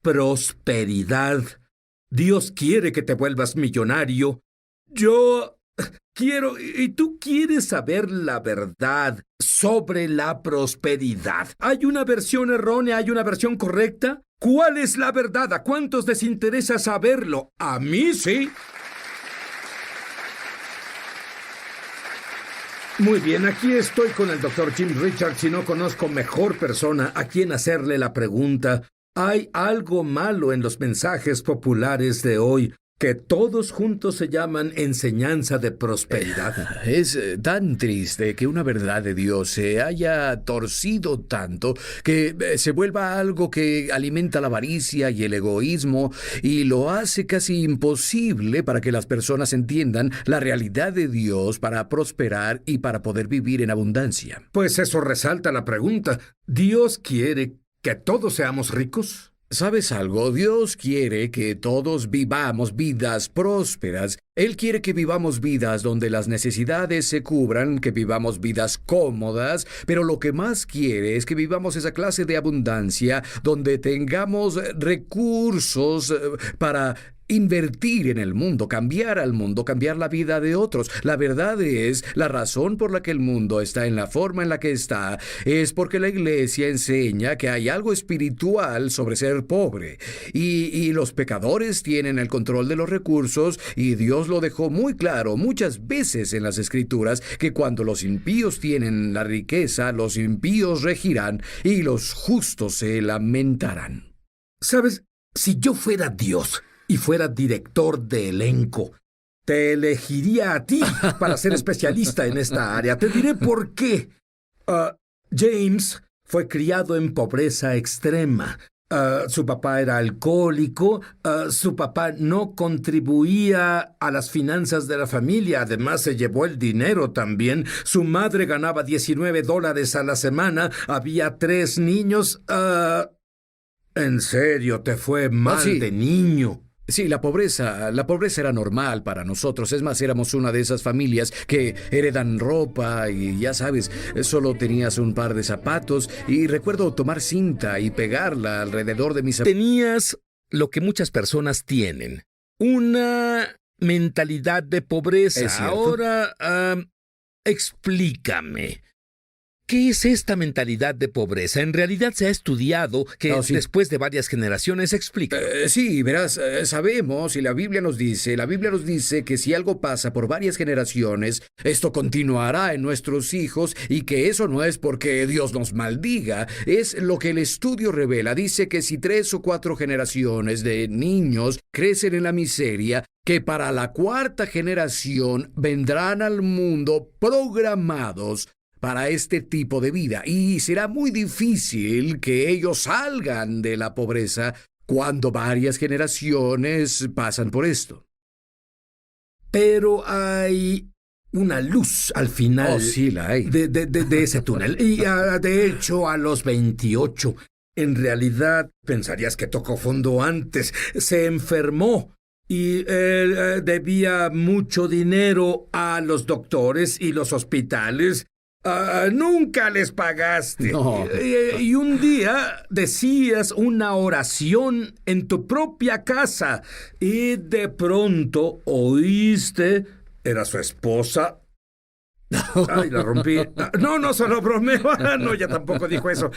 prosperidad. Dios quiere que te vuelvas millonario. Yo quiero, y tú quieres saber la verdad sobre la prosperidad. ¿Hay una versión errónea? ¿Hay una versión correcta? ¿Cuál es la verdad? ¿A cuántos les interesa saberlo? A mí sí. Muy bien, aquí estoy con el Dr. Jim Richards y no conozco mejor persona a quien hacerle la pregunta. ¿Hay algo malo en los mensajes populares de hoy que todos juntos se llaman enseñanza de prosperidad? Es tan triste que una verdad de Dios se haya torcido tanto que se vuelva algo que alimenta la avaricia y el egoísmo y lo hace casi imposible para que las personas entiendan la realidad de Dios para prosperar y para poder vivir en abundancia. Pues eso resalta la pregunta. ¿Dios quiere que todos seamos ricos? ¿Sabes algo? Dios quiere que todos vivamos vidas prósperas. Él quiere que vivamos vidas donde las necesidades se cubran, que vivamos vidas cómodas, pero lo que más quiere es que vivamos esa clase de abundancia donde tengamos recursos para invertir en el mundo, cambiar al mundo, cambiar la vida de otros. La verdad es, la razón por la que el mundo está en la forma en la que está es porque la iglesia enseña que hay algo espiritual sobre ser pobre. Y los pecadores tienen el control de los recursos y Dios lo dejó muy claro muchas veces en las Escrituras que cuando los impíos tienen la riqueza, los impíos regirán y los justos se lamentarán. ¿Sabes? Si yo fuera Dios y fuera director de elenco, te elegiría a ti para ser especialista en esta área. Te diré por qué. James fue criado en pobreza extrema. Su papá era alcohólico. Su papá no contribuía a las finanzas de la familia. Además, se llevó el dinero también. Su madre ganaba $19 a la semana. Había 3 niños. En serio, te fue mal sí. de niño. Sí, la pobreza era normal para nosotros. Es más, éramos una de esas familias que heredan ropa y ya sabes, solo tenías un par de zapatos y recuerdo tomar cinta y pegarla alrededor de mis zapatos. Tenías lo que muchas personas tienen, una mentalidad de pobreza. ¿Es cierto? Ahora, explícame. ¿Qué es esta mentalidad de pobreza? En realidad se ha estudiado que después de varias generaciones. Explica. Sí, verás, sabemos y la Biblia nos dice que si algo pasa por varias generaciones, esto continuará en nuestros hijos y que eso no es porque Dios nos maldiga, es lo que el estudio revela. Dice que si 3 o 4 generaciones de niños crecen en la miseria, que para la 4ª generación vendrán al mundo programados para este tipo de vida y será muy difícil que ellos salgan de la pobreza cuando varias generaciones pasan por esto. Pero hay una luz al final. Sí la hay. De ese túnel. Y de hecho, a los 28, en realidad pensarías que tocó fondo antes. Se enfermó. Y debía mucho dinero a los doctores y los hospitales. Nunca les pagaste. No. Y un día decías una oración en tu propia casa y de pronto oíste, era su esposa. Ay, la rompí. No, solo bromeo. No, ella tampoco dijo eso.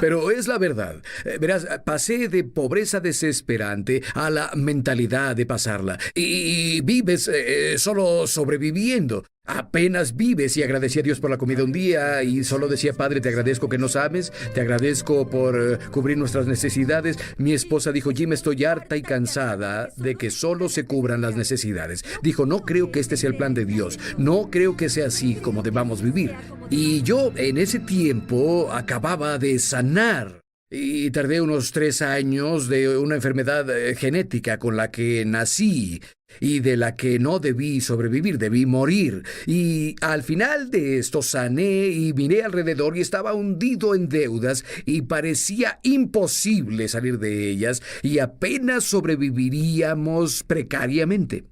Pero es la verdad. Verás, pasé de pobreza desesperante a la mentalidad de pasarla. Y vives solo sobreviviendo. Apenas vives y agradecí a Dios por la comida un día y solo decía, Padre, te agradezco que nos ames, te agradezco por cubrir nuestras necesidades. Mi esposa dijo, Jim, estoy harta y cansada de que solo se cubran las necesidades. Dijo, no creo que este sea el plan de Dios, no creo que sea así como debamos vivir. Y yo en ese tiempo acababa de sanar. Y tardé unos 3 años de una enfermedad genética con la que nací y de la que no debí sobrevivir, debí morir. Y al final de esto sané y miré alrededor y estaba hundido en deudas y parecía imposible salir de ellas y apenas sobreviviríamos precariamente.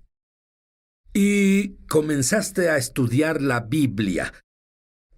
Y comenzaste a estudiar la Biblia.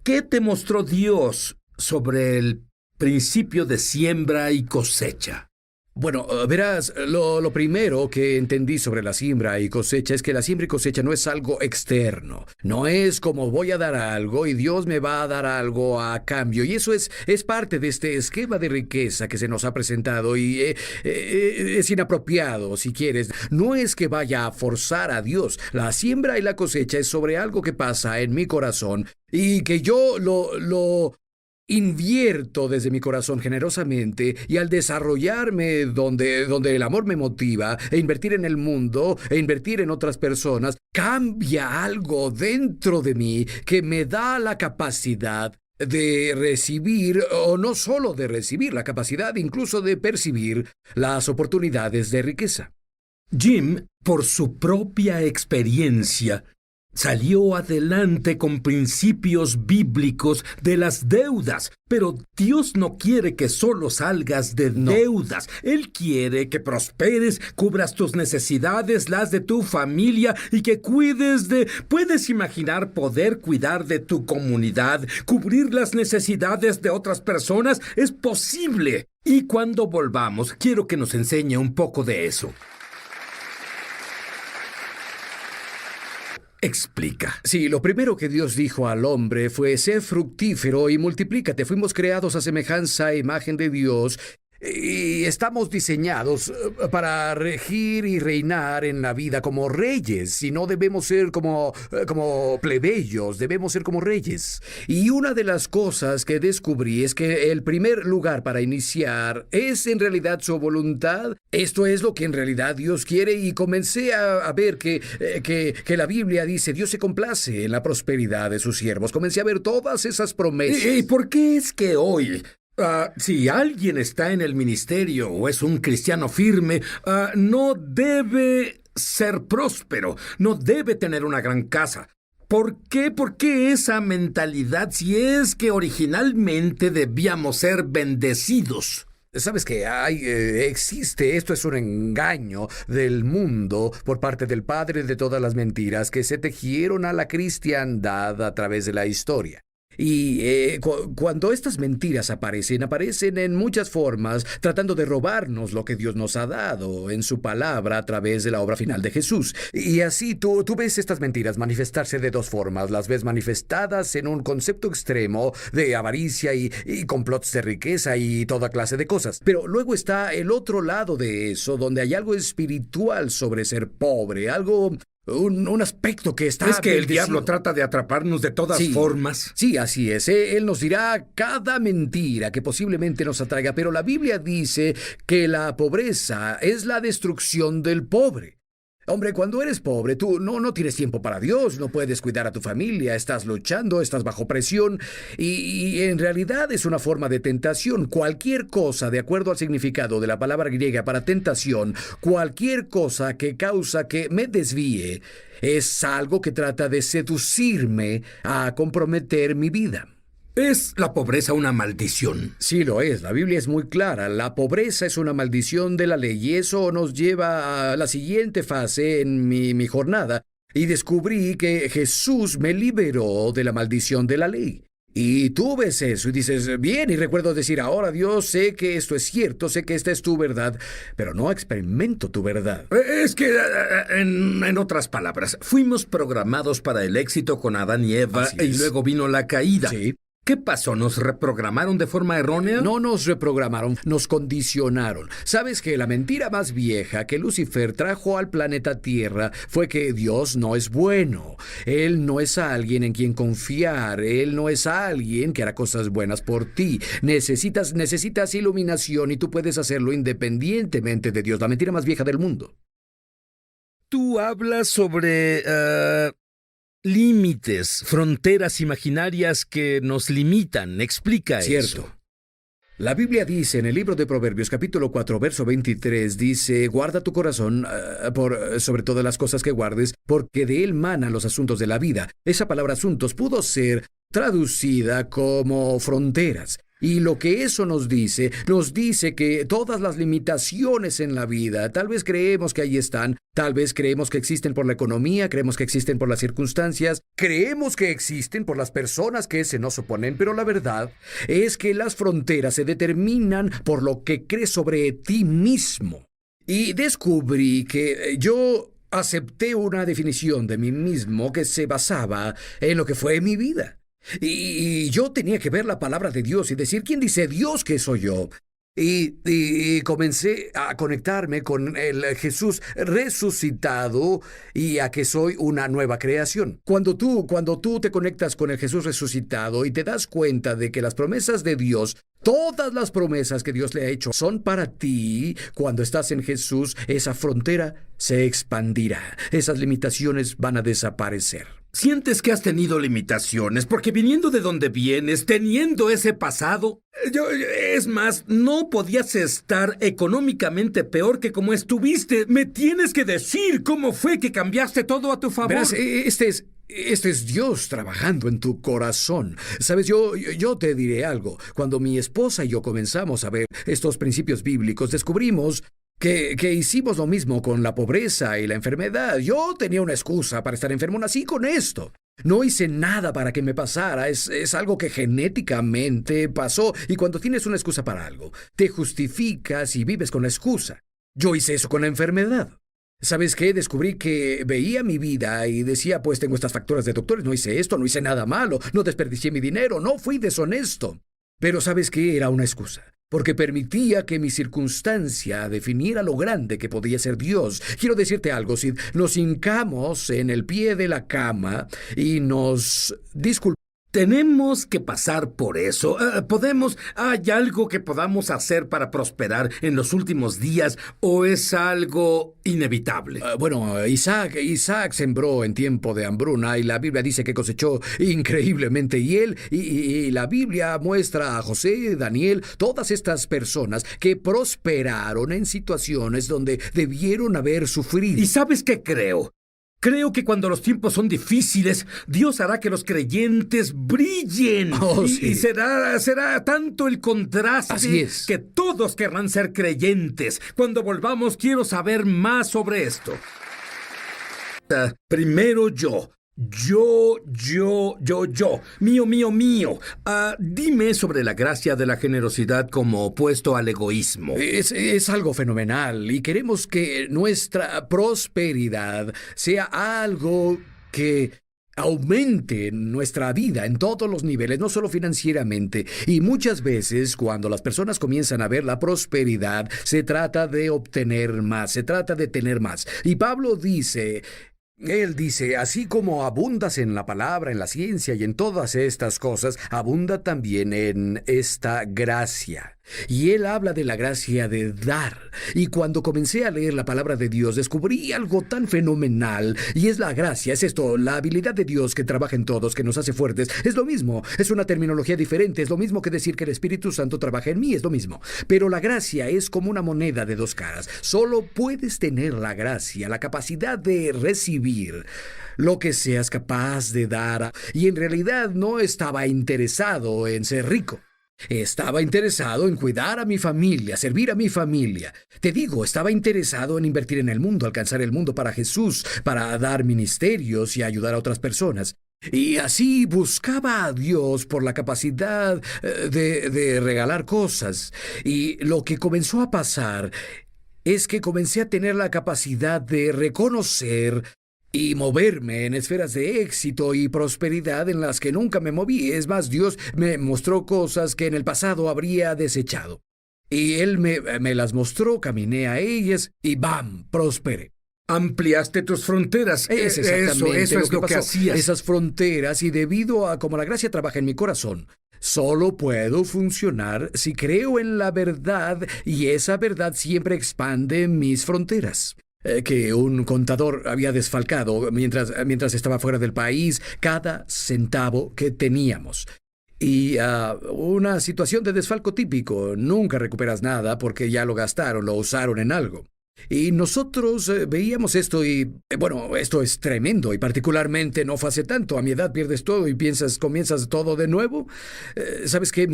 ¿Qué te mostró Dios sobre el principio de siembra y cosecha? Bueno, verás, lo primero que entendí sobre la siembra y cosecha es que la siembra y cosecha no es algo externo. No es como voy a dar algo y Dios me va a dar algo a cambio. Y eso es parte de este esquema de riqueza que se nos ha presentado y es inapropiado, si quieres. No es que vaya a forzar a Dios. La siembra y la cosecha es sobre algo que pasa en mi corazón y que yo lo invierto desde mi corazón generosamente y al desarrollarme donde el amor me motiva e invertir en el mundo e invertir en otras personas, cambia algo dentro de mí que me da la capacidad de recibir, o no solo de recibir, la capacidad incluso de percibir las oportunidades de riqueza. Jim, por su propia experiencia, salió adelante con principios bíblicos de las deudas, pero Dios no quiere que solo salgas de deudas. Él quiere que prosperes, cubras tus necesidades, las de tu familia y que cuides de... ¿Puedes imaginar poder cuidar de tu comunidad, cubrir las necesidades de otras personas? Es posible. Y cuando volvamos, quiero que nos enseñe un poco de eso. Explica. Sí, lo primero que Dios dijo al hombre fue: sé fructífero y multiplícate. Fuimos creados a semejanza e imagen de Dios y estamos diseñados para regir y reinar en la vida como reyes, y no debemos ser como plebeyos, debemos ser como reyes. Y una de las cosas que descubrí es que el primer lugar para iniciar es en realidad su voluntad. Esto es lo que en realidad Dios quiere, y comencé a ver que la Biblia dice: Dios se complace en la prosperidad de sus siervos. Comencé a ver todas esas promesas. ¿Y por qué es que hoy... si alguien está en el ministerio o es un cristiano firme, no debe ser próspero, no debe tener una gran casa? ¿Por qué? ¿Por qué esa mentalidad si es que originalmente debíamos ser bendecidos? ¿Sabes qué? Existe, esto es un engaño del mundo por parte del padre de todas las mentiras que se tejieron a la cristiandad a través de la historia. Y cuando estas mentiras aparecen en muchas formas, tratando de robarnos lo que Dios nos ha dado en su palabra a través de la obra final de Jesús. Y así tú ves estas mentiras manifestarse de dos formas. Las ves manifestadas en un concepto extremo de avaricia y complots de riqueza y toda clase de cosas. Pero luego está el otro lado de eso, donde hay algo espiritual sobre ser pobre, algo... Un aspecto que está... Es que el diablo trata de atraparnos de todas formas. Sí, así es. Él nos dirá cada mentira que posiblemente nos atraiga, pero la Biblia dice que la pobreza es la destrucción del pobre. Hombre, cuando eres pobre, tú no tienes tiempo para Dios, no puedes cuidar a tu familia, estás luchando, estás bajo presión y en realidad es una forma de tentación. Cualquier cosa, de acuerdo al significado de la palabra griega para tentación, cualquier cosa que causa que me desvíe, es algo que trata de seducirme a comprometer mi vida. ¿Es la pobreza una maldición? Sí, lo es. La Biblia es muy clara. La pobreza es una maldición de la ley, y eso nos lleva a la siguiente fase en mi jornada. Y descubrí que Jesús me liberó de la maldición de la ley. Y tú ves eso y dices: bien, y recuerdo decir: ahora Dios, sé que esto es cierto, sé que esta es tu verdad, pero no experimento tu verdad. Es que, en otras palabras, fuimos programados para el éxito con Adán y Eva, y luego vino la caída. Sí. ¿Qué pasó? ¿Nos reprogramaron de forma errónea? No nos reprogramaron, nos condicionaron. ¿Sabes que la mentira más vieja que Lucifer trajo al planeta Tierra fue que Dios no es bueno? Él no es alguien en quien confiar. Él no es alguien que hará cosas buenas por ti. Necesitas iluminación, y tú puedes hacerlo independientemente de Dios. La mentira más vieja del mundo. Tú hablas sobre... límites, fronteras imaginarias que nos limitan. Explica eso. Cierto. La Biblia dice en el libro de Proverbios, capítulo 4, verso 23, dice: guarda tu corazón sobre todas las cosas que guardes, porque de él manan los asuntos de la vida. Esa palabra asuntos pudo ser traducida como fronteras. Y lo que eso nos dice que todas las limitaciones en la vida, tal vez creemos que ahí están, tal vez creemos que existen por la economía, creemos que existen por las circunstancias, creemos que existen por las personas que se nos oponen, pero la verdad es que las fronteras se determinan por lo que crees sobre ti mismo. Y descubrí que yo acepté una definición de mí mismo que se basaba en lo que fue mi vida. Y yo tenía que ver la palabra de Dios y decir, ¿quién dice Dios que soy yo? Y comencé a conectarme con el Jesús resucitado y a que soy una nueva creación. Cuando tú te conectas con el Jesús resucitado y te das cuenta de que las promesas de Dios, todas las promesas que Dios le ha hecho son para ti, cuando estás en Jesús, esa frontera se expandirá. Esas limitaciones van a desaparecer. ¿Sientes que has tenido limitaciones? Porque viniendo de donde vienes, teniendo ese pasado, es más, no podías estar económicamente peor que como estuviste. Me tienes que decir cómo fue que cambiaste todo a tu favor. Verás, este es Dios trabajando en tu corazón. Sabes, yo te diré algo. Cuando mi esposa y yo comenzamos a ver estos principios bíblicos, descubrimos que hicimos lo mismo con la pobreza y la enfermedad. Yo tenía una excusa para estar enfermo, nací con esto. No hice nada para que me pasara, es algo que genéticamente pasó. Y cuando tienes una excusa para algo, te justificas y vives con la excusa. Yo hice eso con la enfermedad. ¿Sabes qué? Descubrí que veía mi vida y decía, pues tengo estas facturas de doctores, no hice esto, no hice nada malo, no desperdicié mi dinero, no fui deshonesto. Pero ¿sabes qué? Era una excusa. Porque permitía que mi circunstancia definiera lo grande que podía ser Dios. Quiero decirte algo, Sid. Nos hincamos en el pie de la cama y nos disculpamos. Tenemos que pasar por eso. ¿Hay algo que podamos hacer para prosperar en los últimos días o es algo inevitable? Bueno, Isaac sembró en tiempo de hambruna y la Biblia dice que cosechó increíblemente. Y la Biblia muestra a José, Daniel, todas estas personas que prosperaron en situaciones donde debieron haber sufrido. ¿Y sabes qué creo? Creo que cuando los tiempos son difíciles, Dios hará que los creyentes brillen. Sí. Y será tanto el contraste. Así es. Que todos querrán ser creyentes. Cuando volvamos, quiero saber más sobre esto. Primero yo. Mío. Dime sobre la gracia de la generosidad como opuesto al egoísmo. Es algo fenomenal y queremos que nuestra prosperidad sea algo que aumente nuestra vida en todos los niveles, no solo financieramente. Y muchas veces cuando las personas comienzan a ver la prosperidad, se trata de obtener más, se trata de tener más. Y Pablo dice... Él dice, así como abundas en la palabra, en la ciencia y en todas estas cosas, abunda también en esta gracia. Y él habla de la gracia de dar. Y cuando comencé a leer la palabra de Dios, descubrí algo tan fenomenal. Y es la gracia, es esto, la habilidad de Dios que trabaja en todos, que nos hace fuertes. Es lo mismo, es una terminología diferente, es lo mismo que decir que el Espíritu Santo trabaja en mí, es lo mismo. Pero la gracia es como una moneda de dos caras. Solo puedes tener la gracia, la capacidad de recibir lo que seas capaz de dar. Y en realidad no estaba interesado en ser rico. Estaba interesado en cuidar a mi familia, servir a mi familia. Te digo, estaba interesado en invertir en el mundo, alcanzar el mundo para Jesús, para dar ministerios y ayudar a otras personas. Y así buscaba a Dios por la capacidad de regalar cosas. Y lo que comenzó a pasar es que comencé a tener la capacidad de reconocer y moverme en esferas de éxito y prosperidad en las que nunca me moví. Es más, Dios me mostró cosas que en el pasado habría desechado. Y Él me las mostró, caminé a ellas y ¡bam!, prosperé. Ampliaste tus fronteras. Es exactamente eso es lo que hacías. Esas fronteras, y debido a cómo la gracia trabaja en mi corazón, solo puedo funcionar si creo en la verdad, y esa verdad siempre expande mis fronteras. Que un contador había desfalcado mientras estaba fuera del país cada centavo que teníamos. Y una situación de desfalco típico. Nunca recuperas nada porque ya lo gastaron, lo usaron en algo. Y nosotros veíamos esto y, bueno, esto es tremendo. Y particularmente no fue hace tanto. A mi edad pierdes todo y comienzas todo de nuevo. ¿Sabes qué?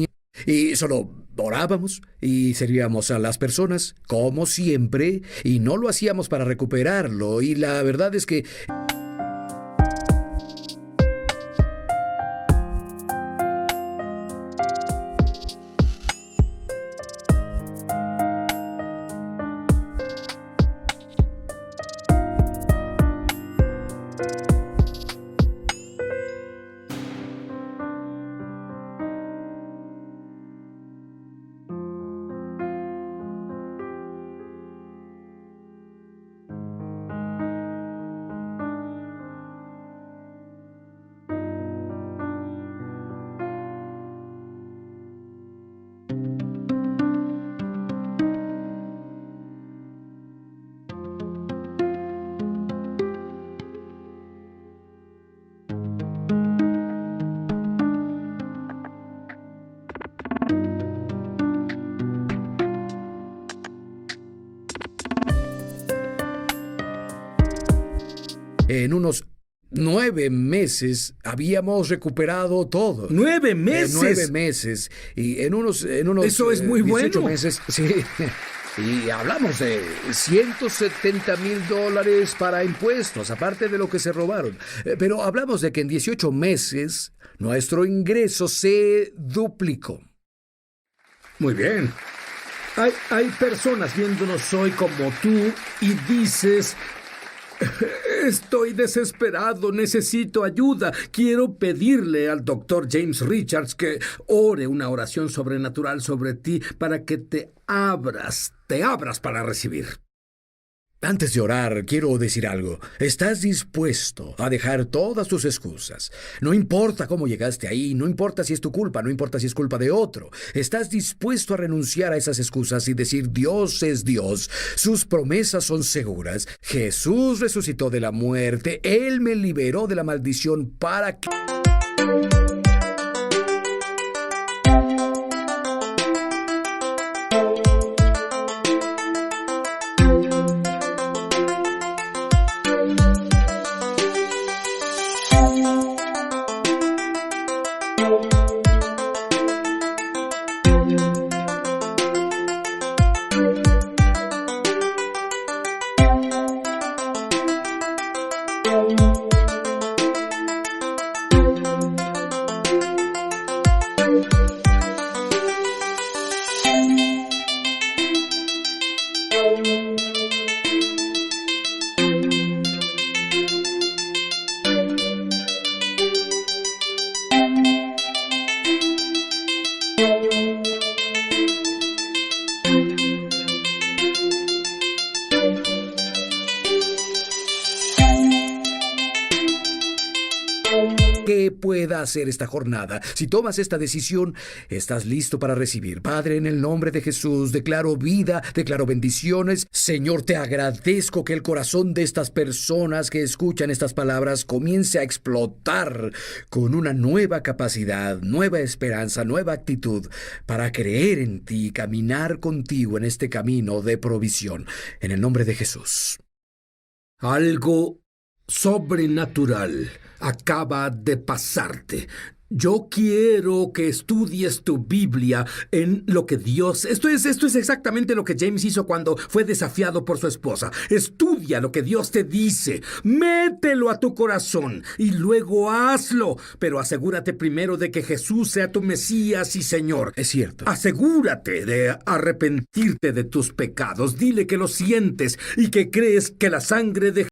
Y solo orábamos y servíamos a las personas, como siempre, y no lo hacíamos para recuperarlo. Y la verdad es que en unos 9 meses habíamos recuperado todo. ¡9 En meses! 9 meses. Y en unos Eso es muy 18 bueno. meses, sí. Y hablamos de $170,000 para impuestos, aparte de lo que se robaron. Pero hablamos de que en 18 meses nuestro ingreso se duplicó. Muy bien. Hay personas viéndonos hoy como tú y dices: estoy desesperado, necesito ayuda. Quiero pedirle al doctor James Richards que ore una oración sobrenatural sobre ti para que te abras para recibir. Antes de orar, quiero decir algo. ¿Estás dispuesto a dejar todas tus excusas? No importa cómo llegaste ahí, no importa si es tu culpa, no importa si es culpa de otro. ¿Estás dispuesto a renunciar a esas excusas y decir: Dios es Dios, sus promesas son seguras, Jesús resucitó de la muerte, Él me liberó de la maldición para que... ¿Qué pueda hacer esta jornada? Si tomas esta decisión, estás listo para recibir. Padre, en el nombre de Jesús, declaro vida, declaro bendiciones. Señor, te agradezco que el corazón de estas personas que escuchan estas palabras comience a explotar con una nueva capacidad, nueva esperanza, nueva actitud para creer en ti y caminar contigo en este camino de provisión. En el nombre de Jesús. Algo sobrenatural acaba de pasarte. Yo quiero que estudies tu Biblia en lo que Dios... Esto es exactamente lo que James hizo cuando fue desafiado por su esposa. Estudia lo que Dios te dice. Mételo a tu corazón y luego hazlo. Pero asegúrate primero de que Jesús sea tu Mesías y Señor. Es cierto. Asegúrate de arrepentirte de tus pecados. Dile que lo sientes y que crees que la sangre de